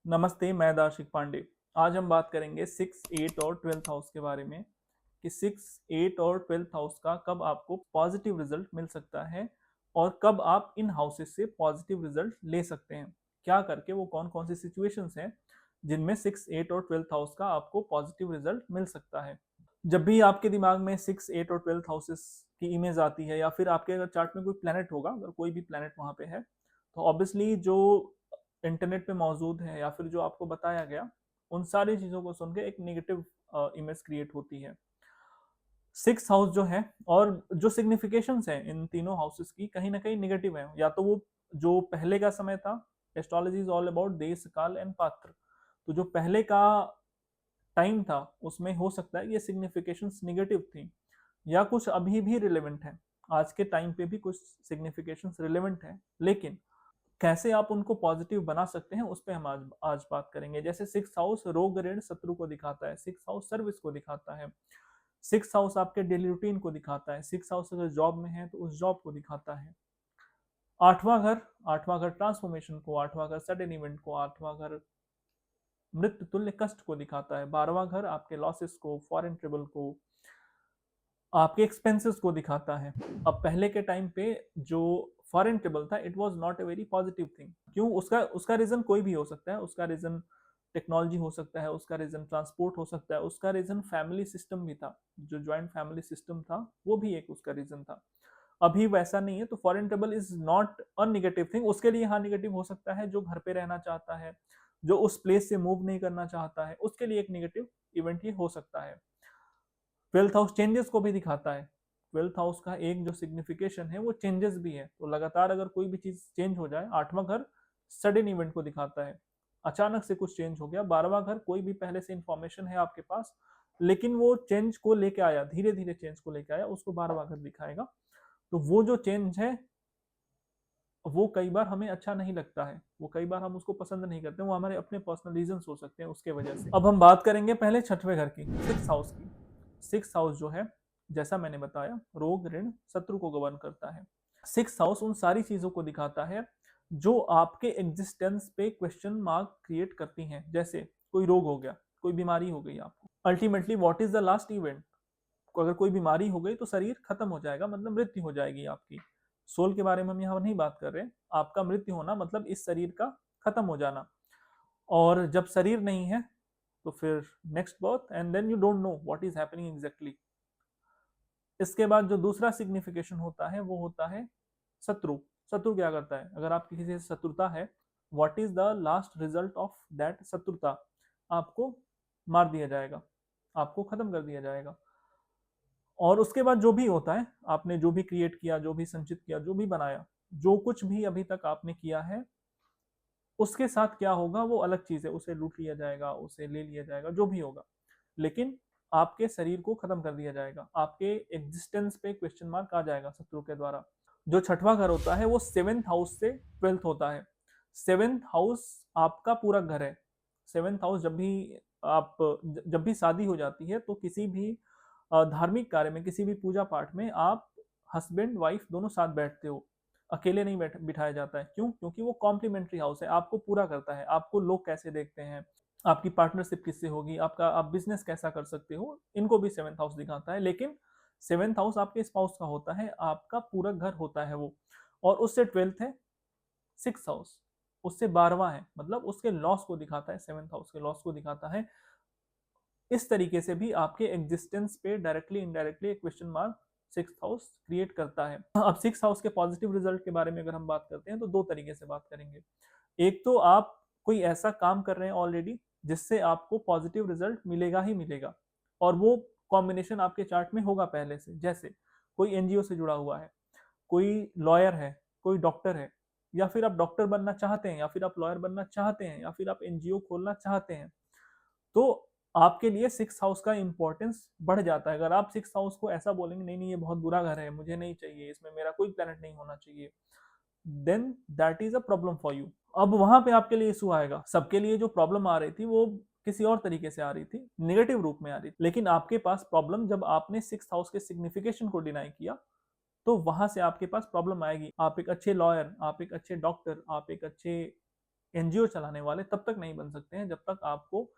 नमस्ते, मैं दार्शिक पांडे। आज हम बात करेंगे 6, 8 और 12th हाउस के बारे में कि 6, 8 और 12th हाउस का कब आपको पॉजिटिव रिजल्ट मिल सकता है और कब आप इन हाउसेस से पॉजिटिव रिजल्ट ले सकते हैं। क्या करके वो कौन-कौन सी सिचुएशंस हैं जिनमें 6, 8 और 12th हाउस का आपको पॉजिटिव रिजल्ट मिल सकता है। जब भी आपके दिमाग में 6, 8 और 12th हाउसेस की इमेज आती है या फिर आपके अगर चार्ट में कोई प्लैनेट होगा, अगर कोई भी प्लैनेट वहाँ पे है, तो ऑब्वियसली जो इंटरनेट पे मौजूद है या फिर जो आपको बताया गया, उन सारी चीज़ों को सुन के एक नेगेटिव इमेज क्रिएट होती है। 6th हाउस जो है और जो सिग्निफिकेशंस हैं इन तीनों हाउसेस की कहीं न कहीं नेगेटिव है। या तो वो जो पहले का समय था, एस्ट्रोलॉजी इज़ ऑल अबाउट देश, काल एंड पात्र। तो जो पहले का टाइम था, उसमें हो सकता है ये सिग्निफिकेशंस नेगेटिव थी या कुछ अभी भी रिलेवेंट है। आज के टाइम पे भी कुछ सिग्निफिकेशंस रिलेवेंट है, लेकिन कैसे आप उनको पॉजिटिव बना सकते हैं उस पे हम आज आज बात करेंगे। जैसे 6th हाउस रोग ऋण शत्रु को दिखाता है, 6th हाउस सर्विस को दिखाता है, 6th हाउस आपके डेली रूटीन को दिखाता है, 6th हाउस अगर जॉब में है तो उस जॉब को दिखाता है। आठवां घर ट्रांसफॉर्मेशन को, आठवां घर सडन इवेंट को, आठवां घर मृत्यु तुल्य कष्ट को दिखाता है, 12वां घर आपके लॉसेस को, फॉरेन ट्रेवल को, आपके एक्सपेंसेस को दिखाता है। अब पहले के टाइम पे जो फॉरेन ट्रेवल था, it was not a very positive thing. क्यों? उसका उसका रीजन कोई भी हो सकता है। उसका रीजन टेक्नोलॉजी हो सकता है, उसका रीजन ट्रांसपोर्ट हो सकता है, उसका रीजन फैमिली सिस्टम भी था। जो ज्वाइंट फैमिली सिस्टम था, वो भी एक उसका रीजन था। अभी वैसा नहीं है, तो foreign travel is not a negative thing. उसके लिए हाँ नेगेटिव हो सकता है, जो घर पे रहना चाहता है, जो उस प्लेस से मूव नहीं करना चाहता है, उसके लिए एक नेगेटिव इवेंट ये हो सकता है। 12th हाउस चेंजेस को भी दिखाता है। 12th हाउस का एक जो सिग्निफिकेशन है वो चेंजेस भी है। तो लगातार अगर कोई भी चीज चेंज हो जाए, आठवां घर सडन इवेंट को दिखाता है, अचानक से कुछ चेंज हो गया। 12वां घर कोई भी पहले से इंफॉर्मेशन है आपके पास, लेकिन वो चेंज को लेके आया, धीरे धीरे चेंज को लेके आया, उसको 12वां घर दिखाएगा। तो वो जो चेंज है वो कई बार हमें अच्छा नहीं लगता है, वो कई बार हम उसको पसंद नहीं करते, वो हमारे अपने पर्सनल रीजन हो सकते हैं उसके वजह से। अब हम बात करेंगे पहले छठवें घर की, 6th हाउस की। 6th हाउस जो है, जैसा मैंने बताया, रोग ऋण शत्रु को गवर्न करता है। 6th हाउस उन सारी चीजों को दिखाता है जो आपके एग्जिस्टेंस पे क्वेश्चन मार्क क्रिएट करती हैं। जैसे कोई रोग हो गया, कोई बीमारी हो गई आपको, ultimately what is the last event. अगर कोई बीमारी हो गई तो शरीर खत्म हो जाएगा, मतलब मृत्यु हो जाएगी आपकी। सोल के बारे में हम यहाँ नहीं बात कर रहे हैं। आपका मृत्यु होना मतलब इस शरीर का खत्म हो जाना। और जब शरीर नहीं है तो फिर next birth and then you don't know what is happening exactly. इसके बाद जो दूसरा सिग्निफिकेशन होता है वो होता है शत्रु। शत्रु क्या करता है? अगर आपकी किसी से शत्रुता है, what is the last result of that शत्रुता? आपको मार दिया जाएगा, आपको खत्म कर दिया जाएगा। और उसके बाद जो भी होता है, आपने जो भी क्रिएट किया, जो भी संचित किया, जो भी बनाया, जो कुछ भी अभी तक आपने किया है, उसके साथ क्या होगा वो अलग चीज है। उसे लूट लिया जाएगा, उसे ले लिया जाएगा, जो भी होगा, लेकिन आपके शरीर को खत्म कर दिया जाएगा। आपके एग्जिस्टेंस पे क्वेश्चन मार्क आ जाएगा शत्रु के द्वारा। जो छठवां घर होता है वो 7th हाउस से 12th होता है। 7th हाउस आपका पूरा घर है। 7th हाउस जब भी शादी हो जाती है तो किसी भी धार्मिक कार्य में, किसी भी पूजा पाठ में आप हस्बैंड वाइफ दोनों साथ बैठते हो। अकेले नहीं बिठाया जाता है। क्यों? क्योंकि वो कॉम्प्लीमेंट्री हाउस है, आपको पूरा करता है। आपको लोग कैसे देखते हैं, आपकी पार्टनरशिप किससे होगी, आपका आप बिजनेस कैसा कर सकते हो, इनको भी 7th हाउस दिखाता है। लेकिन 7th हाउस आपके स्पाउस का होता है, आपका पूरा घर होता है वो। और उससे 12th है 6th हाउस, उससे 12वां है, मतलब उसके लॉस को दिखाता है, 7th हाउस के लॉस को दिखाता है। इस तरीके से भी आपके एग्जिस्टेंस पे डायरेक्टली इनडायरेक्टली एक question mark 6th house create करता है। अब 6th हाउस के पॉजिटिव रिजल्ट के बारे में अगर हम बात करते हैं तो दो तरीके से बात करेंगे। एक तो आप कोई ऐसा काम कर रहे हैं ऑलरेडी जिससे आपको पॉजिटिव रिजल्ट मिलेगा ही मिलेगा, और वो कॉम्बिनेशन आपके चार्ट में होगा पहले से। जैसे कोई एनजीओ से जुड़ा हुआ है, कोई लॉयर है, कोई डॉक्टर है, या फिर आप डॉक्टर बनना चाहते हैं, या फिर आप लॉयर बनना चाहते हैं, या फिर आप एनजीओ खोलना चाहते हैं, तो आपके लिए 6th हाउस का इंपॉर्टेंस बढ़ जाता है। अगर आप 6th हाउस को ऐसा बोलेंगे, नहीं नहीं ये बहुत बुरा घर है, मुझे नहीं चाहिए, इसमें मेरा कोई प्लेनेट नहीं होना चाहिए, then that is a problem for you. अब वहां पे आपके लिए इशू आएगा। सबके लिए जो प्रॉब्लम आ रही थी वो किसी और तरीके से आ रही थी, नेगेटिव रूप में आ रही थी, लेकिन आपके पास प्रॉब्लम जब आपने 6th हाउस के सिग्निफिकेशन को डिनाई किया, तो वहां से आपके पास प्रॉब्लम आएगी। आप एक अच्छे लॉयर, आप एक अच्छे डॉक्टर, आप एक अच्छे एनजीओ चलाने वाले तब तक नहीं बन सकते हैं जब तक आपको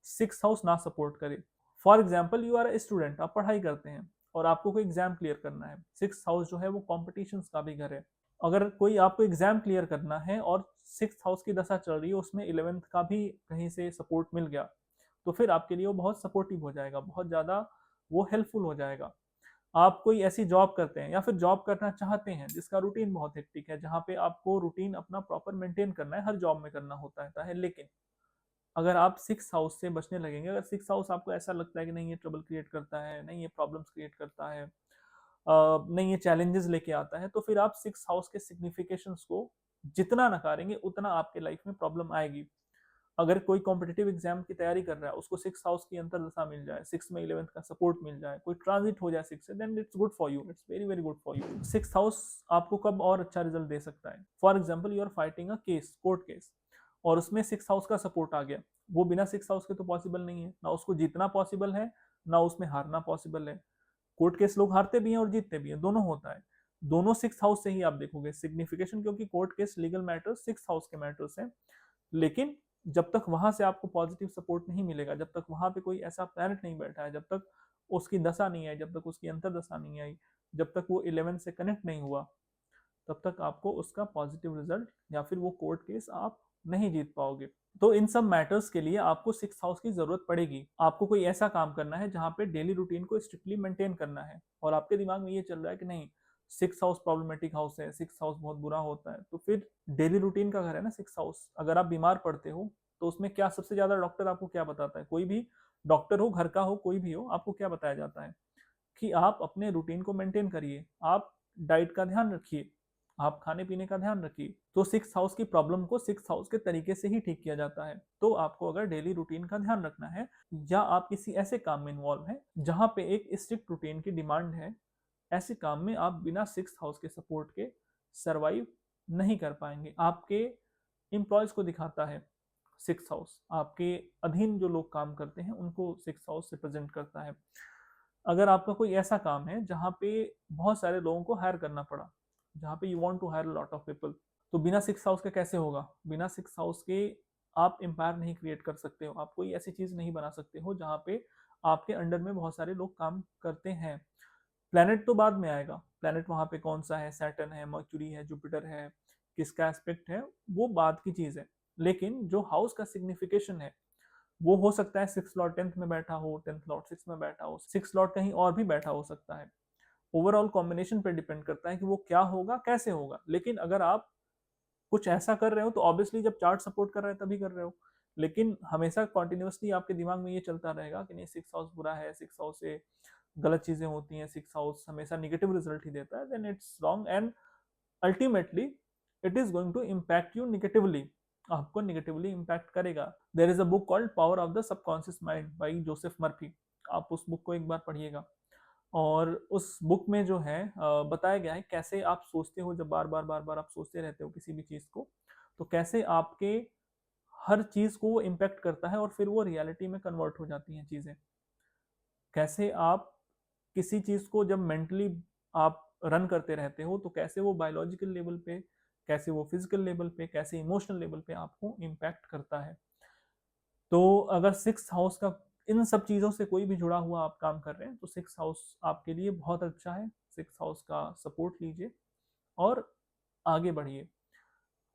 सिक्स हाउस ना सपोर्ट करे। For example you are a student, आप पढ़ाई करते हैं और आपको कोई एग्जाम क्लियर करना है। सिक्स हाउस जो है वो कॉम्पिटिशन का भी घर है। अगर कोई आपको एग्जाम क्लियर करना है और सिक्स हाउस की दशा चल रही है, उसमें इलेवेंथ का भी कहीं से सपोर्ट मिल गया, तो फिर आपके लिए वो बहुत सपोर्टिव हो जाएगा, बहुत ज़्यादा वो हेल्पफुल हो जाएगा। आप कोई ऐसी जॉब करते हैं या फिर जॉब करना चाहते हैं जिसका रूटीन बहुत हेक्टिक है, जहाँ पे आपको रूटीन अपना प्रॉपर मेंटेन करना है, हर जॉब में करना होता है, लेकिन अगर आप सिक्स हाउस से बचने लगेंगे, अगर सिक्स हाउस आपको ऐसा लगता है कि नहीं ये ट्रबल क्रिएट करता है, नहीं ये प्रॉब्लम्स क्रिएट करता है, नहीं ये चैलेंजेस लेके आता है, तो फिर आप सिक्स हाउस के सिग्निफिकेशंस को जितना नकारेंगे उतना आपके लाइफ में प्रॉब्लम आएगी। अगर कोई कॉम्पिटिटिव एग्जाम की तैयारी कर रहा है, उसको सिक्स हाउस की अंतरदशा मिल जाए, सिक्स में इलेवेंथ का सपोर्ट मिल जाए, कोई ट्रांजिट हो जाए सिक्स से, then it's good for you, it's very very good for you. Six house आपको कब और अच्छा रिजल्ट दे सकता है? For example you are fighting a case, court case, और उसमें सिक्स हाउस का सपोर्ट आ गया। वो बिना सिक्स हाउस के तो पॉसिबल नहीं है, ना उसको जीतना पॉसिबल है, ना उसमें हारना पॉसिबल है। कोर्ट केस लोग हारते भी हैं और जीतते भी हैं, दोनों होता है। दोनों सिक्स हाउस से ही आप देखोगे सिग्निफिकेशन, क्योंकि court case legal matters six house के मैटर्स हैं। लेकिन जब तक वहां से आपको पॉजिटिव सपोर्ट नहीं मिलेगा, जब तक वहां पे कोई ऐसा प्लैनेट नहीं बैठा है, जब तक उसकी दशा नहीं आई, जब तक उसकी अंतरदशा नहीं आई, जब तक वो 11 से कनेक्ट नहीं हुआ, तब तक आपको उसका पॉजिटिव रिजल्ट या फिर वो कोर्ट केस आप नहीं जीत पाओगे। तो इन सब मैटर्स के लिए आपको सिक्स हाउस की जरूरत पड़ेगी। आपको कोई ऐसा काम करना है जहां पे डेली रूटीन को स्ट्रिक्टली मेंटेन करना है, और आपके दिमाग में ये चल रहा है कि नहीं सिक्स हाउस प्रॉब्लमेटिक हाउस है, सिक्स हाउस बहुत बुरा होता है, तो फिर डेली रूटीन का घर है ना सिक्स हाउस। अगर आप बीमार पड़ते हो तो उसमें क्या सबसे ज्यादा डॉक्टर आपको क्या बताता है? कोई भी डॉक्टर हो, घर का हो, कोई भी हो, आपको क्या बताया जाता है कि आप अपने रूटीन को मेंटेन करिए, आप डाइट का ध्यान रखिए, आप खाने पीने का ध्यान रखिए। तो सिक्स हाउस की प्रॉब्लम को सिक्स हाउस के तरीके से ही ठीक किया जाता है। तो आपको अगर डेली रूटीन का ध्यान रखना है, या आप किसी ऐसे काम में इन्वॉल्व हैं जहां पे एक स्ट्रिक्ट रूटीन की डिमांड है, ऐसे काम में आप बिना सिक्स हाउस के सपोर्ट के सरवाइव नहीं कर पाएंगे। आपके एम्प्लॉयज को दिखाता है सिक्स हाउस, आपके अधीन जो लोग काम करते हैं उनको सिक्स हाउस रिप्रेजेंट करता है। अगर आपका कोई ऐसा काम है जहाँ पे बहुत सारे लोगों को हायर करना पड़ा, जहाँ पे you want to hire lot of people, तो बिना सिक्स हाउस के कैसे होगा? बिना सिक्स हाउस के आप एम्पायर नहीं क्रिएट कर सकते हो, आप कोई ऐसी चीज नहीं बना सकते हो जहाँ पे आपके अंडर में बहुत सारे लोग काम करते हैं। प्लेनेट तो बाद में आएगा, प्लेनेट वहां पे कौन सा है, सैटर्न है, मर्क्यूरी है, जुपिटर है, किसका एस्पेक्ट है, वो बाद की चीज है। लेकिन जो हाउस का सिग्निफिकेशन है वो हो सकता है सिक्स लॉर्ड टेंथ में बैठा हो, टेंथ लॉर्ड सिक्स में बैठा हो, सिक्स लॉर्ड कहीं और भी बैठा हो सकता है। ओवरऑल कॉम्बिनेशन पे डिपेंड करता है कि वो क्या होगा, कैसे होगा। लेकिन अगर आप कुछ ऐसा कर रहे हो तो ऑब्वियसली जब चार्ट सपोर्ट कर रहा है तभी कर रहे हो। लेकिन हमेशा कॉन्टिन्यूसली आपके दिमाग में ये चलता रहेगा कि नहीं सिक्स हाउस बुरा है, सिक्स हाउस से गलत चीजें होती हैं, सिक्स हाउस हमेशा निगेटिव रिजल्ट ही देता है, then it's wrong and ultimately it is going to impact you negatively. आपको निगेटिवली इम्पैक्ट करेगा। There is a book called power of the subconscious mind by Joseph Murphy, आप उस book को एक बार पढ़िएगा। और उस बुक में जो है बताया गया है कैसे आप सोचते हो, जब बार बार बार बार आप सोचते रहते हो किसी भी चीज को, तो कैसे आपके हर चीज को वो इम्पैक्ट करता है और फिर वो रियलिटी में कन्वर्ट हो जाती हैं चीजें। कैसे आप किसी चीज को जब मेंटली आप रन करते रहते हो तो कैसे वो बायोलॉजिकल लेवल पे, कैसे वो फिजिकल लेवल पे, कैसे इमोशनल लेवल पे आपको इम्पैक्ट करता है। तो अगर सिक्स हाउस का इन सब चीजों से कोई भी जुड़ा हुआ आप काम कर रहे हैं तो सिक्स हाउस आपके लिए बहुत अच्छा है। सिक्स हाउस का सपोर्ट लीजिए और आगे बढ़िए।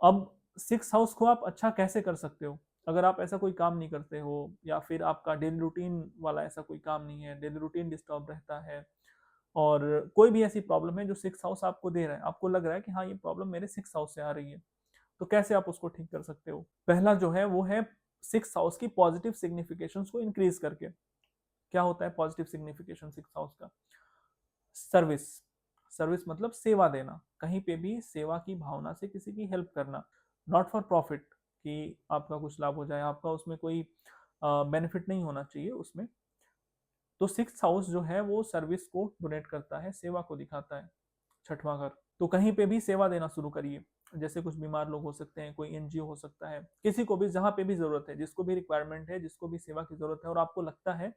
अब सिक्स हाउस को आप अच्छा कैसे कर सकते हो? अगर आप ऐसा कोई काम नहीं करते हो, या फिर आपका डेली रूटीन वाला ऐसा कोई काम नहीं है, डेली रूटीन डिस्टर्ब रहता है, और कोई भी ऐसी प्रॉब्लम है जो सिक्स हाउस आपको दे रहा है, आपको लग रहा है कि हाँ ये प्रॉब्लम मेरे सिक्स हाउस से आ रही है, तो कैसे आप उसको ठीक कर सकते हो? पहला जो है वो है सिक्स हाउस की पॉजिटिव सिग्निफिकेशंस को इंक्रीज करके। क्या होता है पॉजिटिव सिग्निफिकेशन सिक्स हाउस का? सर्विस। सर्विस मतलब सेवा देना, कहीं पे भी सेवा की भावना से किसी की हेल्प करना, नॉट फॉर प्रॉफिट कि आपका कुछ लाभ हो जाए, आपका उसमें कोई बेनिफिट नहीं होना चाहिए उसमें। तो सिक्स हाउस जो है वो सर्विस को डोनेट करता है, सेवा को दिखाता है, छठवां घर। तो कहीं पे भी सेवा देना शुरू करिए। जैसे कुछ बीमार लोग हो सकते हैं, कोई एनजीओ हो सकता है, किसी को भी जहाँ पे भी जरूरत है, जिसको भी रिक्वायरमेंट है, जिसको भी सेवा की जरूरत है और आपको लगता है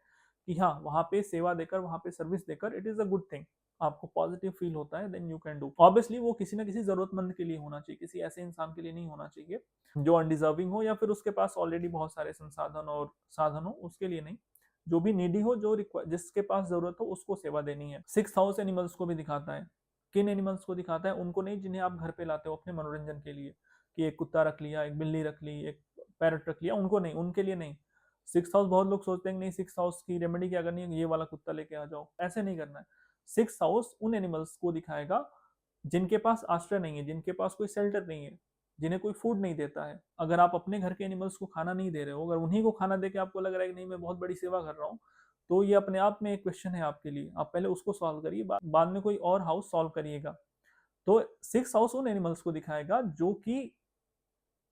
कि हाँ वहाँ पे सेवा देकर, वहाँ पे सर्विस देकर it is a good thing, आपको पॉजिटिव फील होता है, then you can do. Obviously वो किसी ना किसी जरूरतमंद के लिए होना चाहिए, किसी ऐसे इंसान के लिए नहीं होना चाहिए जो अनडिजर्विंग हो या फिर उसके पास ऑलरेडी बहुत सारे संसाधन और साधन हो, उसके लिए नहीं। जो भी नीडी हो, जो जिसके पास जरूरत हो उसको सेवा देनी है। 6 हाउस एनिमल्स को भी दिखाता है। किन एनिमल्स को दिखाता है? उनको नहीं जिन्हें आप घर पे लाते हो अपने मनोरंजन के लिए, कि एक कुत्ता रख लिया, एक बिल्ली रख ली, एक पैरट रख लिया, उनको नहीं, उनके लिए नहीं। 6 हाउस, बहुत लोग सोचते हैं कि नहीं 6 हाउस की रेमेडी क्या करनी है, ये वाला कुत्ता लेके आ जाओ, ऐसे नहीं करना है। 6 हाउस उन एनिमल्स को दिखाएगा जिनके पास आश्रय नहीं है, जिनके पास कोई शेल्टर नहीं है, जिन्हें कोई फूड नहीं देता है। अगर आप अपने घर के एनिमल्स को खाना नहीं दे रहे हो, अगर उन्हीं को खाना दे के आपको लग रहा है कि नहीं मैं बहुत बड़ी सेवा कर रहा हूँ, तो ये अपने आप में एक क्वेश्चन है आपके लिए। आप पहले उसको सॉल्व करिए, बाद में कोई और हाउस सॉल्व करिएगा। तो 6 हाउस उन एनिमल्स को दिखाएगा जो कि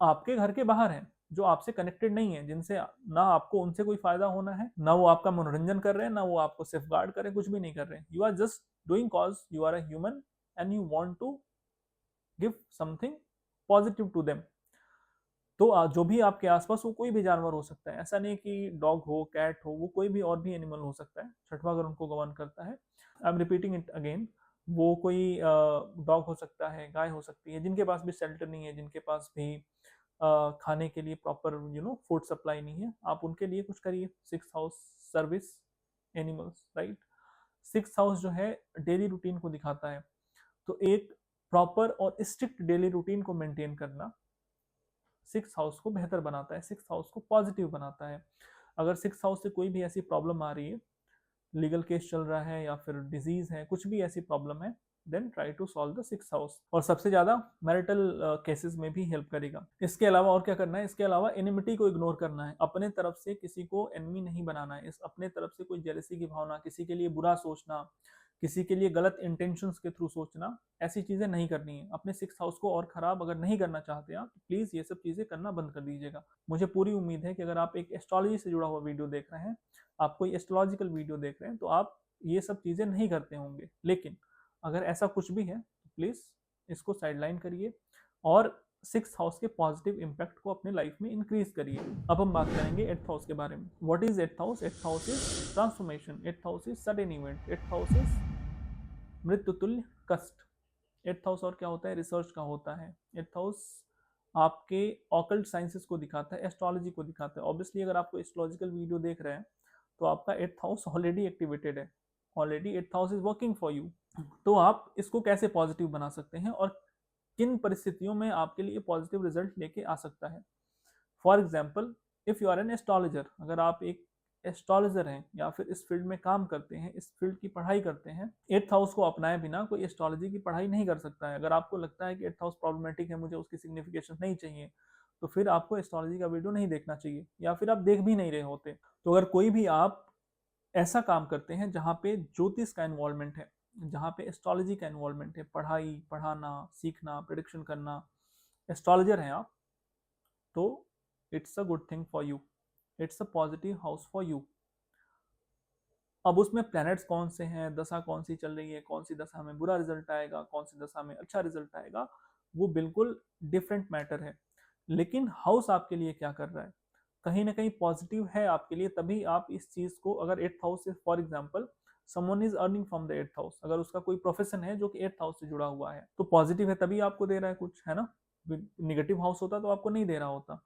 आपके घर के बाहर हैं, जो आपसे कनेक्टेड नहीं है, जिनसे ना आपको उनसे कोई फायदा होना है, ना वो आपका मनोरंजन कर रहे हैं, ना वो आपको सेफ गार्ड कर रहे हैं, कुछ भी नहीं कर रहे हैं। You are just doing cause you are a human and you want to give something positive to them. तो जो भी आपके आसपास, वो कोई भी जानवर हो सकता है, ऐसा नहीं कि डॉग हो, कैट हो, वो कोई भी और भी एनिमल हो सकता है, छठवां घर उनको गवर्न करता है। I am repeating it again. वो कोई डॉग हो सकता है, गाय हो सकती है, जिनके पास भी शेल्टर नहीं है, जिनके पास भी खाने के लिए प्रॉपर फूड सप्लाई नहीं है, आप उनके लिए कुछ करिए। 6 house service animals, right. 6 house जो है डेली रूटीन को दिखाता है। तो एक प्रॉपर और स्ट्रिक्ट डेली रूटीन को मेंटेन करना 6 हाउस को बेहतर बनाता है, 6 हाउस को पॉजिटिव बनाता है। अगर 6 हाउस से कोई भी ऐसी प्रॉब्लम आ रही है, लीगल केस चल रहा है या फिर डिजीज है, कुछ भी ऐसी प्रॉब्लम है, then try to solve the 6 house. और सबसे ज्यादा मैरिटल केसेस में भी हेल्प करेगा। इसके अलावा और क्या करना है? इसके अलावा एनिमिटी को इग्नोर करना है, अपने तरफ से किसी को एनिमी नहीं बनाना है। इस अपने तरफ से कोई जेलसी की भावना, किसी के लिए बुरा सोचना, किसी के लिए गलत इंटेंशंस के थ्रू सोचना, ऐसी चीजें नहीं करनी है। अपने 6 हाउस को और खराब अगर नहीं करना चाहते आप, तो प्लीज ये सब चीजें करना बंद कर दीजिएगा। मुझे पूरी उम्मीद है कि अगर आप एक एस्ट्रोलॉजी से जुड़ा हुआ वीडियो देख रहे हैं, आप कोई एस्ट्रोलॉजिकल वीडियो देख रहे हैं, तो आप ये सब चीजें नहीं करते होंगे। लेकिन अगर ऐसा कुछ भी है तो प्लीज इसको साइडलाइन करिए और 6 हाउस के पॉजिटिव इम्पैक्ट को अपने लाइफ में इंक्रीज करिए। अब हम बात करेंगे 8th हाउस के बारे में। What is 8th house? 8th house is transformation, 8th house is sudden event, 8th house is मृत्यु तुल्य कष्ट। 8th हाउस और क्या होता है? रिसर्च का होता है। 8th हाउस आपके ऑकल्ट साइंसेस को दिखाता है, एस्ट्रोलॉजी को दिखाता है। ऑब्वियसली अगर आपको एस्ट्रोलॉजिकल वीडियो देख रहे हैं तो आपका 8th हाउस ऑलरेडी एक्टिवेटेड है, already 8th house is working for you. तो आप इसको कैसे पॉजिटिव बना सकते हैं और किन परिस्थितियों में आपके लिए पॉजिटिव रिजल्ट लेके आ सकता है? For example, if you are an astrologer, अगर आप एक एस्ट्रोलॉजर हैं या फिर इस फील्ड में काम करते हैं, इस फील्ड की पढ़ाई करते हैं, 8th हाउस को अपनाए बिना कोई एस्ट्रोलॉजी की पढ़ाई नहीं कर सकता है। अगर आपको लगता है कि 8th हाउस प्रॉब्लमेटिक है, मुझे उसकी सिग्निफिकेशन नहीं चाहिए, तो फिर आपको एस्ट्रोलॉजी का वीडियो नहीं देखना चाहिए, या फिर आप देख भी नहीं रहे होते। तो अगर कोई भी आप ऐसा काम करते हैं जहाँ पे ज्योतिष का इन्वॉल्वमेंट है, जहाँ पे एस्ट्रोलॉजी का इन्वॉल्वमेंट है, पढ़ाई, पढ़ाना, सीखना, प्रिडिक्शन करना, एस्ट्रोलॉजर हैं आप, तो it's a good thing for you, it's a positive house for you. अब उसमें प्लैनेट्स कौन से हैं, दशा कौन सी चल रही है, कौन सी दशा में बुरा रिजल्ट आएगा, कौन सी दशा में अच्छा रिजल्ट आएगा, वो बिल्कुल डिफरेंट मैटर है। लेकिन हाउस आपके लिए क्या कर रहा है? कहीं ना कहीं पॉजिटिव है आपके लिए, तभी आप इस चीज को, अगर 8th हाउस से for example someone is earning from the 8th house, अगर उसका कोई प्रोफेशन है जो कि 8th हाउस से जुड़ा हुआ है, तो पॉजिटिव है तभी आपको दे रहा है कुछ, है ना। निगेटिव हाउस होता तो आपको नहीं दे रहा होता।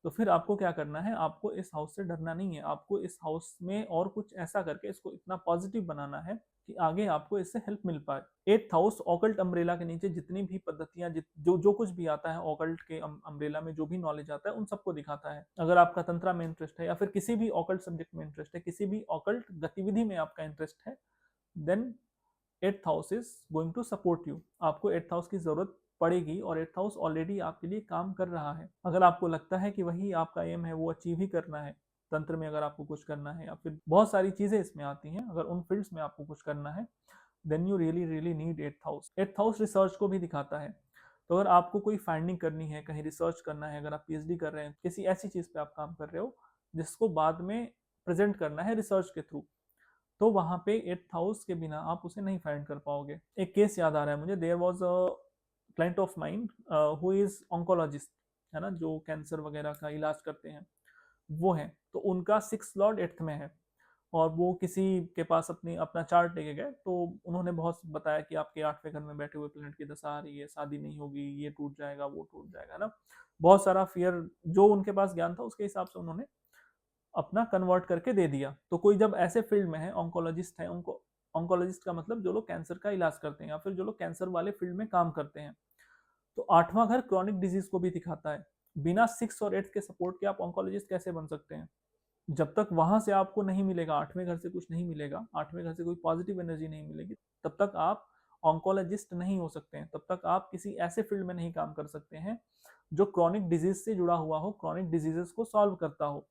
तो फिर आपको क्या करना है? आपको इस हाउस से डरना नहीं है, आपको इस हाउस में और कुछ ऐसा करके इसको इतना पॉजिटिव बनाना है कि आगे आपको इससे हेल्प मिल पाए। 8th हाउस ऑकल्ट अम्ब्रेला के नीचे जितनी भी पद्धतियां, जो कुछ भी आता है ऑकल्ट के अम्ब्रेला में, जो भी नॉलेज आता है, उन सबको दिखाता है। अगर आपका तंत्रा में इंटरेस्ट है या फिर किसी भी ऑकल्ट सब्जेक्ट में इंटरेस्ट है, किसी भी ऑकल्ट गतिविधि में आपका इंटरेस्ट है, then 8th house is going to support you. आपको 8th हाउस की जरूरत पड़ेगी और 8th हाउस ऑलरेडी आपके लिए काम कर रहा है। अगर आपको लगता है कि वही आपका एम है, वो अचीव ही करना है, तंत्र में अगर आपको कुछ करना है या फिर बहुत सारी चीजें इसमें आती हैं, अगर उन फील्ड्स में आपको कुछ करना है, then you really really need 8th house. 8th house research को भी दिखाता है। तो अगर आपको कोई फाइंडिंग करनी है, कहीं रिसर्च करना है, अगर आप पीएचडी कर रहे हैं, किसी ऐसी चीज पे आप काम कर रहे हो जिसको बाद में प्रेजेंट करना है रिसर्च के थ्रू, तो वहां पे 8th हाउस के बिना आप उसे नहीं फाइंड कर पाओगे। एक केस याद आ रहा है मुझे, there was a client of mine who is oncologist, है ना, जो कैंसर वगैरह का इलाज करते हैं, वो हैं। तो उनका 6th लॉर्ड 8th में है। और वो किसी के पास अपना चार्ट लेके गए, तो उन्होंने बहुत बताया कि आपके 8वें घर में बैठे हुए प्लेनेट की दशा आ रही है, शादी नहीं होगी, ये टूट जाएगा, वो टूट जाएगा ना। बहुत सारा फियर जो उनके पास ज्ञान था उसके हिसाब से उन्होंने अपना कन्वर्ट करके दे दिया। तो कोई जब ऐसे फील्ड में है, ऑन्कोलॉजिस्ट है, उनको ऑन्कोलॉजिस्ट का मतलब जो लोग कैंसर का इलाज करते हैं या फिर जो लोग कैंसर वाले फील्ड में काम करते हैं, तो 8वां घर क्रॉनिक डिजीज को भी दिखाता है। बिना 6 और 8 के सपोर्ट के आप ऑन्कोलॉजिस्ट कैसे बन सकते हैं? जब तक वहां से आपको नहीं मिलेगा, 8वें घर से कुछ नहीं मिलेगा, 8वें घर से कोई पॉजिटिव एनर्जी नहीं मिलेगी, तब तक आप ऑन्कोलॉजिस्ट नहीं हो सकते हैं। तब तक आप किसी ऐसे फील्ड में नहीं काम कर सकते हैं जो क्रॉनिक डिजीज से जुड़ा हुआ हो, क्रॉनिक डिजीजेस को सॉल्व करता हो।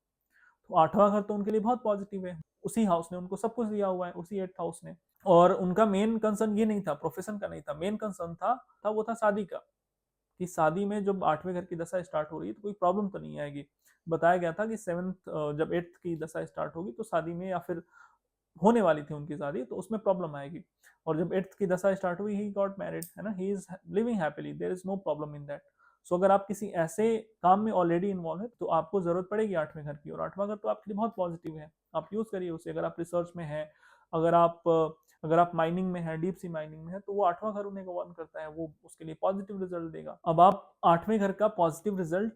तो 8वां घर तो उनके लिए बहुत पॉजिटिव है, उसी हाउस ने उनको सब कुछ दिया हुआ है, उसी 8th हाउस ने। और उनका मेन कंसर्न ये नहीं था, प्रोफेशन का नहीं था, मेन कंसर्न था वो था शादी का, कि शादी में जब 8वें घर की दशा स्टार्ट हो रही है तो कोई प्रॉब्लम तो नहीं आएगी। बताया गया था कि 7th जब 8th की दशा स्टार्ट होगी तो शादी में, या फिर होने वाली थी उनकी शादी, तो उसमें प्रॉब्लम आएगी। और जब 8th की दशा स्टार्ट हुई, ही गॉट मैरिड, है ना, he is living happily, there is no problem in that. So अगर आप किसी ऐसे काम में ऑलरेडी इन्वॉल्व है तो आपको जरूरत पड़ेगी 8वें घर की, और 8वां घर तो आपके लिए बहुत पॉजिटिव है, आप यूज करिए उसे। अगर आप रिसर्च में है, अगर आप अगर आप माइनिंग में है, डीप सी माइनिंग में है, तो वो 8वां घर उन्हें गवर्न करता है, वो उसके लिए पॉजिटिव रिजल्ट देगा। अब आप 8वें घर का पॉजिटिव रिजल्ट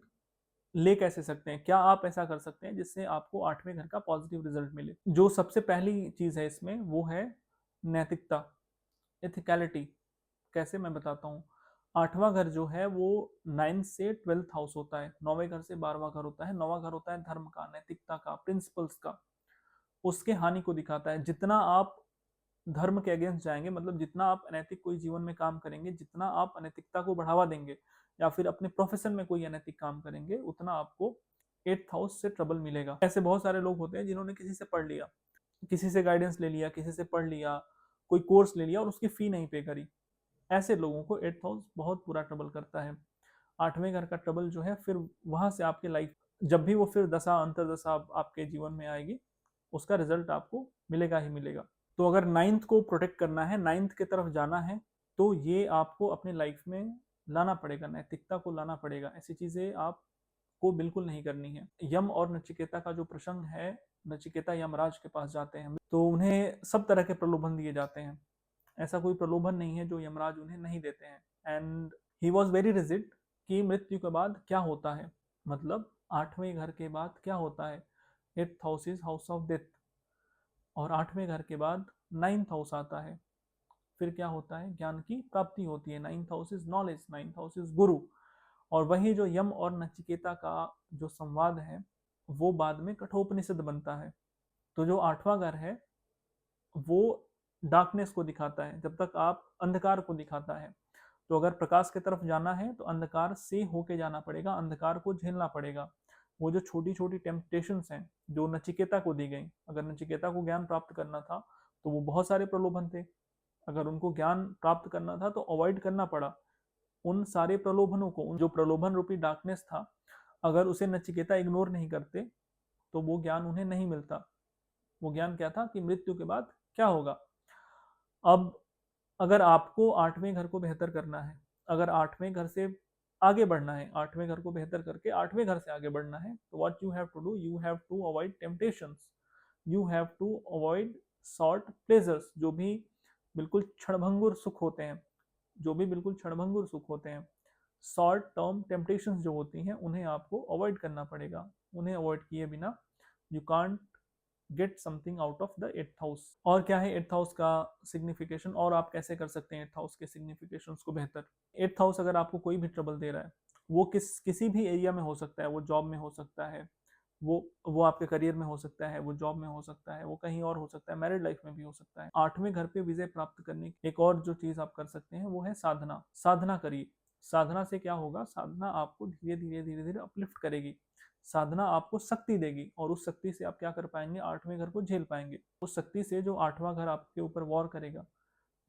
ले कैसे सकते हैं? क्या आप ऐसा कर सकते हैं जिससे आपको 8वें घर का पॉजिटिव रिजल्ट मिले? जो सबसे पहली चीज है इसमें वो है नैतिकता, एथिकलिटी। कैसे, मैं बताता हूँ। 8वां घर जो है वो 9 से 12th हाउस होता है, 9वें घर से 12वां घर होता है। 9वां घर होता है धर्म का, नैतिकता का, प्रिंसिपल्स का, उसके हानि को दिखाता है। जितना आप धर्म के अगेंस्ट जाएंगे, मतलब जितना आप अनैतिक कोई जीवन में काम करेंगे, जितना आप अनैतिकता को बढ़ावा देंगे या फिर अपने प्रोफेशन में कोई अनैतिक काम करेंगे, उतना आपको 8th हाउस से ट्रबल मिलेगा। ऐसे बहुत सारे लोग होते हैं जिन्होंने किसी से पढ़ लिया, किसी से गाइडेंस ले लिया, किसी से पढ़ लिया, कोई कोर्स ले लिया और उसकी फी नहीं पे करी। ऐसे लोगों को 8th हाउस बहुत बुरा ट्रबल करता है। 8वें घर का ट्रबल जो है, फिर वहां से आपके लाइफ, जब भी वो फिर दशा अंतरदशा आपके जीवन में आएगी, उसका रिजल्ट आपको मिलेगा ही मिलेगा। तो अगर 9th को प्रोटेक्ट करना है, 9th की तरफ जाना है, तो ये आपको अपने लाइफ में लाना पड़ेगा, नैतिकता को लाना पड़ेगा। ऐसी चीजें आपको बिल्कुल नहीं करनी है। यम और नचिकेता का जो प्रसंग है, नचिकेता यमराज के पास जाते हैं तो उन्हें सब तरह के प्रलोभन दिए जाते हैं। ऐसा कोई प्रलोभन नहीं है जो यमराज उन्हें नहीं देते हैं। And he was very rigid कि मृत्यु के बाद क्या होता है, मतलब 8वें घर के बाद क्या होता है। 8th house is house of death, और 8वें घर के बाद 9th हाउस आता है। फिर क्या होता है, ज्ञान की प्राप्ति होती है। 9th house is knowledge, 9th house is गुरु। और वही जो यम और नचिकेता का जो संवाद है, वो बाद में कठोपनिषद बनता है। तो जो 8वां घर है वो डार्कनेस को दिखाता है, जब तक आप अंधकार को दिखाता है। तो अगर प्रकाश की तरफ जाना है तो अंधकार से होके जाना पड़ेगा, अंधकार को झेलना पड़ेगा। वो जो छोटी छोटी टेम्पटेशंस हैं जो नचिकेता को दी गई, अगर नचिकेता को ज्ञान प्राप्त करना था तो वो बहुत सारे प्रलोभन थे, अगर उनको ज्ञान प्राप्त करना था तो अवॉइड करना पड़ा उन सारे प्रलोभनों को। उन जो प्रलोभन रूपी डार्कनेस था, अगर उसे नचिकेता इग्नोर नहीं करते तो वो ज्ञान उन्हें नहीं मिलता। वो ज्ञान क्या था कि मृत्यु के बाद क्या होगा। अब अगर आपको 8वें घर को बेहतर करना है, अगर 8वें घर से आगे बढ़ना है, 8वें घर को बेहतर करके 8वें घर से आगे बढ़ना है, तो what you have to do, you have to avoid temptations, you have to avoid short pleasures. जो भी बिल्कुल क्षणभंगुर सुख होते हैं, जो भी बिल्कुल क्षणभंगुर सुख होते हैं, शॉर्ट टर्म टेम्पटेशंस जो होती हैं, उन्हें आपको अवॉइड करना पड़ेगा। उन्हें अवॉइड किए बिना you can't get something out of the 8th house. और क्या है 8th हाउस का सिग्निफिकेशन, और आप कैसे कर सकते हैं 8th हाउस के सिग्निफिकेशंस को बेहतर। 8th हाउस अगर आपको कोई भी ट्रबल दे रहा है, वो किसी भी एरिया में हो सकता है, वो जॉब में हो सकता है, वो आपके करियर में हो सकता है, वो जॉब में हो सकता है, वो कहीं और हो सकता है, मैरिड लाइफ में भी हो सकता है। 8वें घर पे विजय प्राप्त करने की एक और जो चीज आप कर सकते हैं वो है साधना। साधना करिए। साधना से क्या होगा, साधना आपको धीरे धीरे धीरे धीरे अपलिफ्ट करेगी। साधना आपको शक्ति देगी, और उस शक्ति से आप क्या कर पाएंगे, 8वें घर को झेल पाएंगे। उस शक्ति से जो 8वां घर आपके ऊपर वॉर करेगा,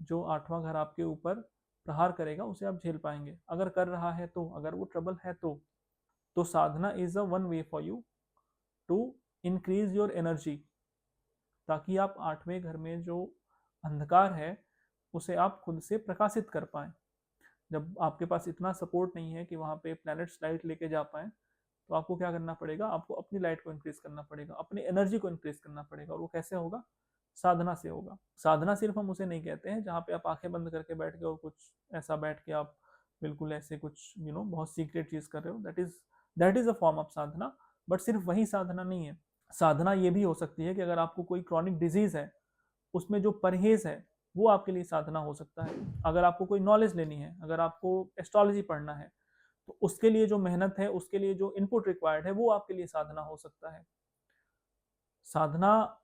जो 8वां घर आपके ऊपर प्रहार करेगा, उसे आप झेल पाएंगे। अगर कर रहा है तो, अगर वो ट्रबल है तो sadhana is a one way for you to increase your energy, ताकि आप 8वें घर में जो अंधकार है उसे आप खुद से प्रकाशित कर पाए। जब आपके पास इतना सपोर्ट नहीं है कि वहां पे प्लैनेट्स लाइट लेके जा पाए, तो आपको क्या करना पड़ेगा, आपको अपनी लाइट को इंक्रीज करना पड़ेगा, अपनी एनर्जी को इंक्रीज करना पड़ेगा। और वो कैसे होगा, साधना से होगा। साधना सिर्फ हम उसे नहीं कहते हैं जहाँ पे आप आंखें बंद करके बैठ के और कुछ ऐसा बैठ के आप बिल्कुल ऐसे कुछ बहुत सीक्रेट चीज कर रहे हो, that is a form of Sadhana. But सिर्फ वही साधना नहीं है, साधना ये भी हो सकती है कि अगर आपको कोई क्रॉनिक डिजीज है, उसमें जो परहेज है वो आपके लिए साधना हो सकता है। अगर आपको कोई नॉलेज लेनी है, अगर आपको एस्ट्रोलॉजी पढ़ना है, तो उसके लिए जो मेहनत है, उसके लिए जो इनपुट रिक्वायर्ड है, वो आपके लिए साधना हो सकता है। साधना,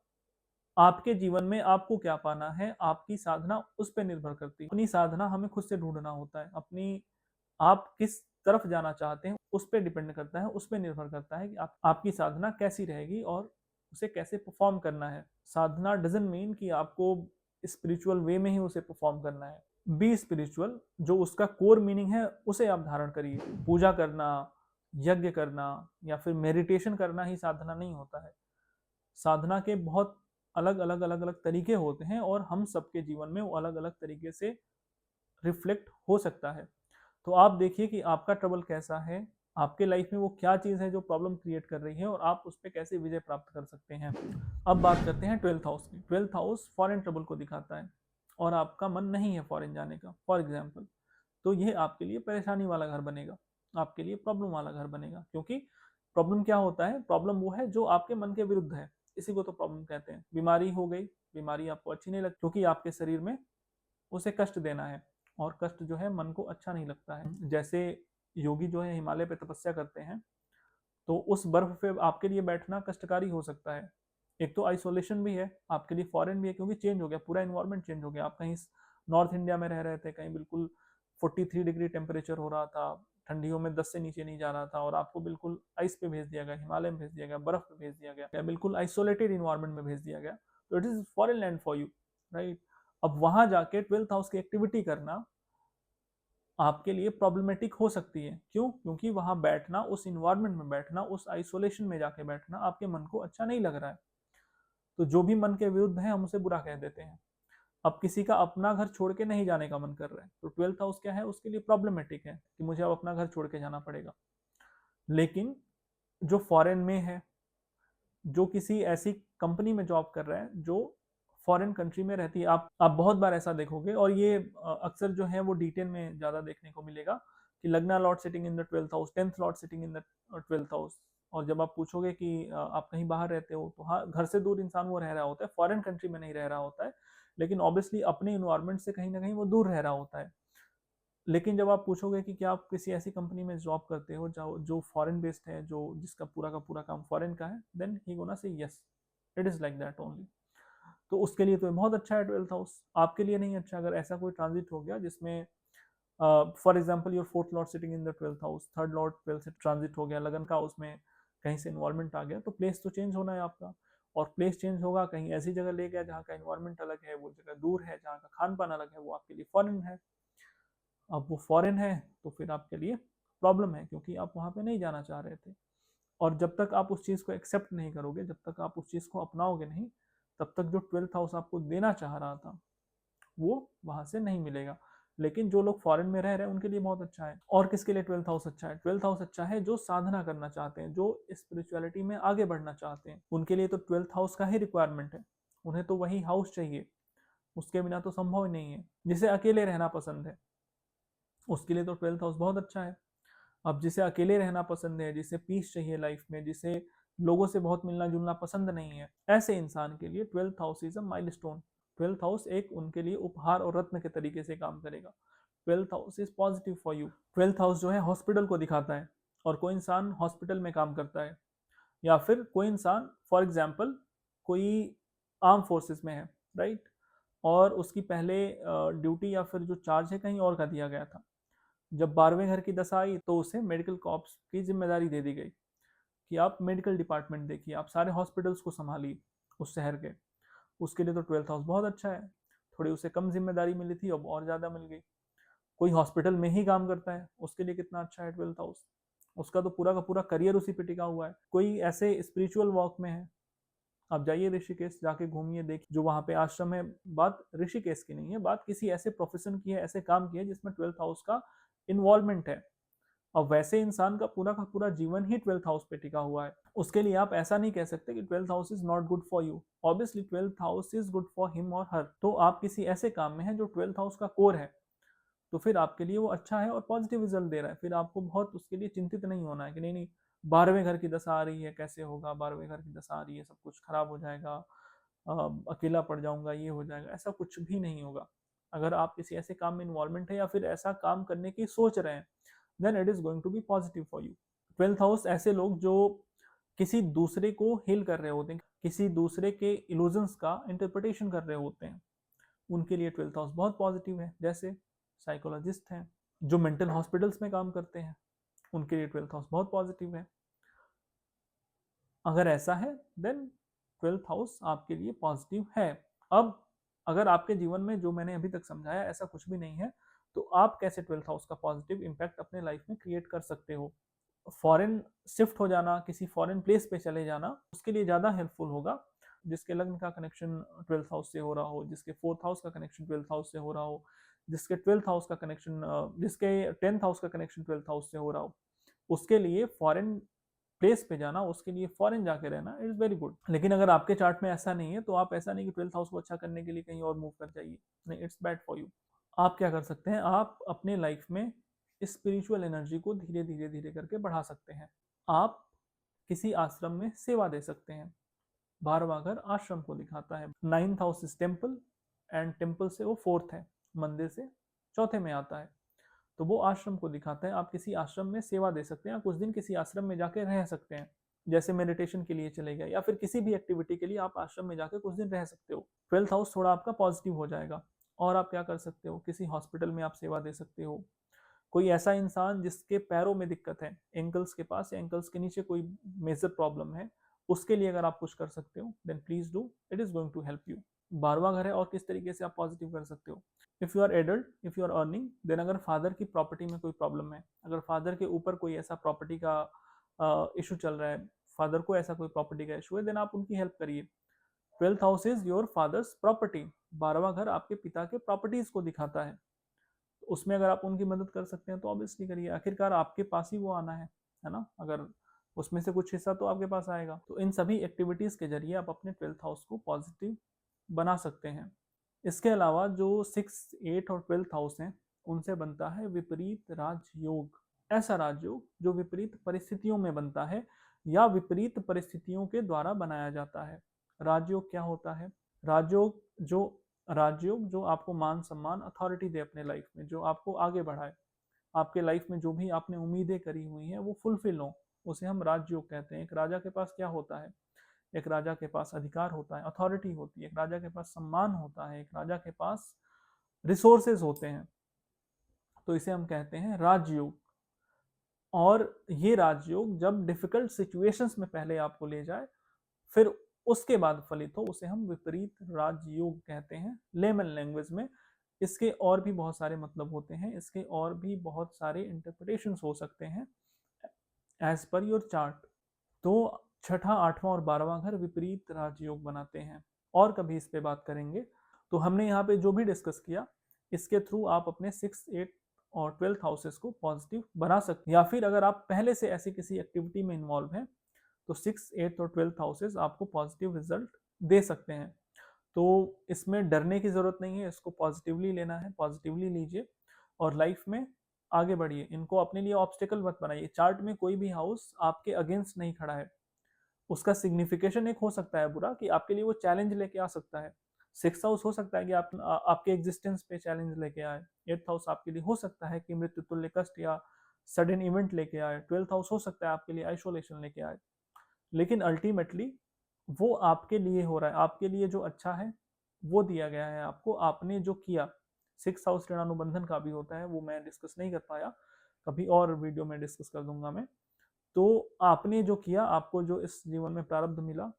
आपके जीवन में आपको क्या पाना है, आपकी साधना उस पर निर्भर करती है। अपनी साधना हमें खुद से ढूंढना होता है। अपनी, आप किस तरफ जाना चाहते हैं उस पर डिपेंड करता है, उस पर निर्भर करता है कि आपकी साधना कैसी रहेगी और उसे कैसे परफॉर्म करना है। साधना डजंट मीन कि आपको स्पिरिचुअल वे में ही उसे परफॉर्म करना है। बी स्पिरिचुअल, जो उसका कोर मीनिंग है उसे आप धारण करिए। पूजा करना, यज्ञ करना या फिर मेडिटेशन करना ही साधना नहीं होता है। साधना के बहुत अलग अलग तरीके होते हैं और हम सबके जीवन में वो अलग अलग तरीके से रिफ्लेक्ट हो सकता है। तो आप देखिए कि आपका ट्रबल कैसा है, आपके लाइफ में वो क्या चीज़ है जो प्रॉब्लम क्रिएट कर रही है और आप उस पर कैसे विजय प्राप्त कर सकते हैं। अब बात करते हैं 12th हाउस की। 12th हाउस फॉरेन ट्रबल को दिखाता है और आपका मन नहीं है फॉरेन जाने का, फॉर एग्जाम्पल, तो ये आपके लिए परेशानी वाला घर बनेगा, आपके लिए प्रॉब्लम वाला घर बनेगा। क्योंकि प्रॉब्लम क्या होता है, प्रॉब्लम वो है जो आपके मन के विरुद्ध है, इसी को तो प्रॉब्लम कहते हैं। बीमारी हो गई, बीमारी आपको अच्छी नहीं लगती क्योंकि आपके शरीर में उसे कष्ट देना है, और कष्ट जो है मन को अच्छा नहीं लगता है। जैसे योगी जो है हिमालय पे तपस्या करते हैं, तो उस बर्फ पे आपके लिए बैठना कष्टकारी हो सकता है। एक तो आइसोलेशन भी है आपके लिए, फॉरेन भी है क्योंकि चेंज हो गया, पूरा इन्वायरमेंट चेंज हो गया। आप कहीं नॉर्थ इंडिया में रह रहे थे, कहीं बिल्कुल 43 डिग्री टेम्परेचर हो रहा था, ठंडियों में 10 से नीचे नहीं जा रहा था, और आपको बिल्कुल आइस पे भेज दिया गया, हिमालय में भेज दिया गया, बर्फ पे भेज दिया गया, बिल्कुल आइसोलेटेड इन्वायरमेंट में भेज दिया गया। तो it is foreign land for you, right. अब वहां जाके 12th हाउस की एक्टिविटी करना आपके लिए प्रॉब्लमेटिक हो सकती है। क्यों? क्योंकि वहां बैठना, उस इन्वायरमेंट में बैठना, उस आइसोलेशन में जाके बैठना आपके मन को अच्छा नहीं लग रहा है। तो जो भी मन के विरुद्ध है हम उसे बुरा कह देते हैं। अब किसी का अपना घर छोड़ के नहीं जाने का मन कर रहा है, तो 12th हाउस क्या है, उसके लिए प्रॉब्लमेटिक है कि मुझे अब अपना घर छोड़ के जाना पड़ेगा। लेकिन जो फॉरेन में है, जो किसी ऐसी कंपनी में जॉब कर रहा है जो फॉरेन कंट्री में रहती है, आप बहुत बार ऐसा देखोगे, और ये अक्सर जो है वो डिटेल में ज्यादा देखने को मिलेगा कि लग्ना Lord sitting in the 12th house, 10th Lord sitting in the 12th house. और जब आप पूछोगे कि आप कहीं बाहर रहते हो, तो हाँ, घर से दूर इंसान वो रह रहा होता है, फॉरेन कंट्री में नहीं रह रहा होता है, लेकिन ऑब्वियसली अपने इन्वायरमेंट से कहीं ना कहीं वो दूर रह रहा होता है। लेकिन जब आप पूछोगे कि क्या आप किसी ऐसी कंपनी में जॉब करते हो जो जो फॉरेन बेस्ड है, जो जिसका पूरा का पूरा काम फॉरेन का है, then he's gonna say yes, it is like that only. तो उसके लिए तो बहुत अच्छा है 12th हाउस। आपके लिए नहीं अच्छा अगर ऐसा कोई ट्रांजिट हो गया जिसमें for example your 4th Lord sitting in the 12th house, 3rd Lord 12th से ट्रांजिट हो गया, लगन का उसमें कहीं से इन्वॉल्वमेंट आ गया, तो प्लेस तो चेंज होना है आपका। और प्लेस चेंज होगा, कहीं ऐसी जगह ले गया जहाँ का इन्वायरमेंट अलग है, वो जगह दूर है, जहाँ का खान पान अलग है, वो आपके लिए फॉरेन है। अब वो फॉरेन है तो फिर आपके लिए प्रॉब्लम है, क्योंकि आप वहाँ पे नहीं जाना चाह रहे थे। और जब तक आप उस चीज़ को एक्सेप्ट नहीं करोगे, जब तक आप उस चीज़ को अपनाओगे नहीं, तब तक जो 12th हाउस आपको देना चाह रहा था वो वहां से नहीं मिलेगा। लेकिन जो लोग फॉरेन में रह रहे हैं उनके लिए बहुत अच्छा है। और किसके लिए 12th हाउस अच्छा है? 12th हाउस अच्छा है जो साधना करना चाहते हैं, जो स्पिरिचुअलिटी में आगे बढ़ना चाहते हैं, उनके लिए तो 12th हाउस का ही रिक्वायरमेंट है। उन्हें तो वही हाउस चाहिए, उसके बिना तो संभव ही नहीं है। जिसे अकेले रहना पसंद है उसके लिए तो 12th हाउस बहुत अच्छा है। अब जिसे अकेले रहना पसंद है, जिसे पीस चाहिए लाइफ में, जिसे लोगों से बहुत मिलना जुलना पसंद नहीं है, ऐसे इंसान के लिए 12th house is a milestone. 12th house एक उनके लिए उपहार और रत्न के तरीके से काम करेगा। 12th house is positive for you. 12th house जो है हॉस्पिटल को दिखाता है, और कोई इंसान हॉस्पिटल में काम करता है, या फिर कोई इंसान फॉर एग्जाम्पल कोई आर्म फोर्सेस में है, राइट, और उसकी पहले ड्यूटी या फिर जो चार्ज है कहीं और का दिया गया था। जब 12वें घर की दशा आई तो उसे मेडिकल कॉप्स की जिम्मेदारी दे दी गई कि आप मेडिकल डिपार्टमेंट देखिए, आप सारे हॉस्पिटल्स को संभालिए उस शहर के। उसके लिए तो 12th हाउस बहुत अच्छा है। थोड़ी उसे कम जिम्मेदारी मिली थी, अब और ज़्यादा मिल गई। कोई हॉस्पिटल में ही काम करता है, उसके लिए कितना अच्छा है 12th हाउस। उसका तो पूरा का पूरा करियर उसी पे टिका हुआ है। कोई ऐसे स्पिरिचुअल वॉक में है, आप जाइए ऋषिकेश, जाके घूमिए, देखिए जो वहाँ पे आश्रम है। बात ऋषिकेश की नहीं है, बात किसी ऐसे प्रोफेशन की है, ऐसे काम की है जिसमें 12th हाउस का इन्वॉल्वमेंट है। अब वैसे इंसान का पूरा जीवन ही 12th हाउस पे टिका हुआ है, उसके लिए आप ऐसा नहीं कह सकते कि 12th house is not good for you. Obviously 12th house is good for him और हर। तो आप किसी ऐसे काम में हैं जो 12th हाउस का कोर है, तो फिर आपके लिए वो अच्छा है और पॉजिटिव रिजल्ट दे रहा है। फिर आपको बहुत उसके लिए चिंतित नहीं होना है कि नहीं नहीं 12वें घर की दशा आ रही है, कैसे होगा, 12वें घर की दशा आ रही है, सब कुछ खराब हो जाएगा, अकेला पड़ जाऊंगा, ये हो जाएगा, ऐसा कुछ भी नहीं होगा। अगर आप किसी ऐसे काम में इन्वॉल्वमेंट है या फिर ऐसा काम करने की सोच रहे हैं, then it is going to be positive for you. 12th house ऐसे लोग जो किसी दूसरे को हील कर रहे होते हैं, किसी दूसरे के इल्यूजन्स का इंटरप्रिटेशन कर रहे होते हैं, उनके लिए 12th हाउस बहुत पॉजिटिव है। जैसे साइकोलॉजिस्ट हैं, जो मेंटल हॉस्पिटल्स में काम करते हैं, उनके लिए 12th हाउस बहुत पॉजिटिव है। अगर ऐसा है देन 12th हाउस आपके लिए पॉजिटिव है। अब अगर आपके जीवन में जो मैंने अभी तक समझाया ऐसा कुछ भी नहीं है, तो आप कैसे 12th हाउस का पॉजिटिव इम्पैक्ट अपने लाइफ में क्रिएट कर सकते हो। फॉरेन शिफ्ट हो जाना, किसी फॉरेन प्लेस पे चले जाना, उसके लिए ज़्यादा हेल्पफुल होगा। जिसके लग्न का कनेक्शन 12th हाउस से हो रहा हो, जिसके 4th हाउस का कनेक्शन 12th हाउस से हो रहा हो, जिसके 12th हाउस का कनेक्शन जिसके 10th हाउस का कनेक्शन 12th हाउस से हो रहा हो, उसके लिए फॉरेन प्लेस पे जाना, उसके लिए फॉरेन जाके रहना इज वेरी गुड। लेकिन अगर आपके चार्ट में ऐसा नहीं है, तो आप ऐसा नहीं कि 12th हाउस को अच्छा करने के लिए कहीं और मूव कर जाइए, नहीं, इट्स बैड फॉर यू। आप क्या कर सकते हैं, आप अपने लाइफ में स्पिरिचुअल एनर्जी को धीरे धीरे धीरे करके बढ़ा सकते हैं। आप किसी आश्रम में सेवा दे सकते हैं। 12वां घर आश्रम को दिखाता है। 9th house is temple, and temple से वो 4th है, मंदिर से चौथे में आता है, तो वो आश्रम को दिखाता है। आप किसी आश्रम में सेवा दे सकते हैं, कुछ दिन किसी आश्रम में जाके रह सकते हैं, जैसे मेडिटेशन के लिए चले गए या फिर किसी भी एक्टिविटी के लिए आप आश्रम में जाकर कुछ दिन रह सकते हो। 12th हाउस थोड़ा आपका पॉजिटिव हो जाएगा। और आप क्या कर सकते हो, किसी हॉस्पिटल में आप सेवा दे सकते हो। कोई ऐसा इंसान जिसके पैरों में दिक्कत है, एंकल्स के पास या एंकल्स के नीचे कोई मेजर प्रॉब्लम है, उसके लिए अगर आप कुछ कर सकते हो, then please do, it is going to help you. 12वां घर है, और किस तरीके से आप पॉजिटिव कर सकते हो। If you are adult, if you are earning, then अगर फादर की प्रॉपर्टी में कोई प्रॉब्लम है, अगर फादर के ऊपर कोई ऐसा प्रॉपर्टी का इशू चल रहा है, फादर को ऐसा कोई प्रॉपर्टी का इशू है, देन आप उनकी हेल्प करिए। 12th house is your father's property. 12वां घर आपके पिता के प्रॉपर्टीज को दिखाता है, उसमें अगर आप उनकी मदद कर सकते हैं तो ऑब्वियसली करिए, आखिरकार आपके पास ही वो आना है ना। अगर उसमें से कुछ हिस्सा तो आपके पास आएगा। तो इन सभी एक्टिविटीज के जरिए आप अपने 12th हाउस को पॉजिटिव बना सकते हैं। इसके अलावा जो 6, 8 और 12th हाउस हैं, उनसे बनता है विपरीत राजयोग। ऐसा राजयोग जो विपरीत परिस्थितियों में बनता है या विपरीत परिस्थितियों के द्वारा बनाया जाता है। राजयोग क्या होता है, राजयोग जो राजयोग जो आपको मान सम्मान अथॉरिटी दे अपने लाइफ में, जो आपको आगे बढ़ाए, आपके लाइफ में जो भी आपने उम्मीदें करी हुई हैं वो फुलफिल हो, उसे हम राजयोग कहते हैं। एक राजा के पास क्या होता है, एक राजा के पास अधिकार होता है, अथॉरिटी होती है, एक राजा के पास सम्मान होता है, एक राजा के पास रिसोर्सेज होते हैं, तो इसे हम कहते हैं राजयोग। और ये राजयोग जब डिफिकल्ट सिचुएशंस में पहले आपको ले जाए, फिर उसके बाद फलित हो, उसे हम विपरीत राजयोग कहते हैं लेमन लैंग्वेज में। इसके और भी बहुत सारे मतलब होते हैं, इसके और भी बहुत सारे इंटरप्रिटेशंस हो सकते हैं एज पर योर चार्ट। तो छठा, 8वां और 12वां घर विपरीत राजयोग बनाते हैं, और कभी इस पे बात करेंगे। तो हमने यहाँ पे जो भी डिस्कस किया, इसके थ्रू आप अपने 6, 8 और 12th हाउसेस को पॉजिटिव बना सकते हैं। या फिर अगर आप पहले से ऐसी किसी एक्टिविटी में इन्वॉल्व हैं, तो 6, 8 और 12th हाउसेस आपको पॉजिटिव रिजल्ट दे सकते हैं। तो इसमें डरने की ज़रूरत नहीं है, इसको पॉजिटिवली लेना है, पॉजिटिवली लीजिए और लाइफ में आगे बढ़िए। इनको अपने लिए ऑब्स्टेकल मत बनाइए। चार्ट में कोई भी हाउस आपके अगेंस्ट नहीं खड़ा है, उसका सिग्निफिकेशन एक हो सकता है बुरा, कि आपके लिए वो चैलेंज लेके आ सकता है। 6th हाउस हो सकता है कि आपके एग्जिस्टेंस पे चैलेंज लेके आए। 8th हाउस आपके लिए हो सकता है कि मृत्यु तुल्य कष्ट या सडन इवेंट लेके आए। 12th हाउस हो सकता है आपके लिए आइसोलेशन लेके आए। लेकिन अल्टीमेटली वो आपके लिए हो रहा है, आपके लिए जो अच्छा है वो दिया गया है आपको, आपने जो किया। 6th हाउस ऋणानुबंधन का भी होता है, वो मैं डिस्कस नहीं कर पाया, कभी और वीडियो में डिस्कस कर दूंगा मैं। तो आपने जो किया, आपको जो इस जीवन में प्रारब्ध मिला,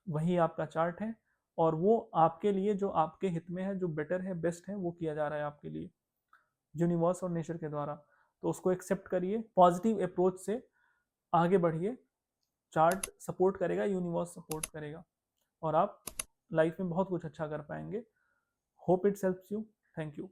वही आपका चार्ट है, और वो आपके लिए जो आपके हित में है, जो बेटर है, बेस्ट है, वो किया जा रहा है आपके लिए यूनिवर्स और नेचर के द्वारा। तो उसको एक्सेप्ट करिए, पॉजिटिव अप्रोच से आगे बढ़िए। चार्ट सपोर्ट करेगा, यूनिवर्स सपोर्ट करेगा, और आप लाइफ में बहुत कुछ अच्छा कर पाएंगे। Hope it's helps you. Thank you.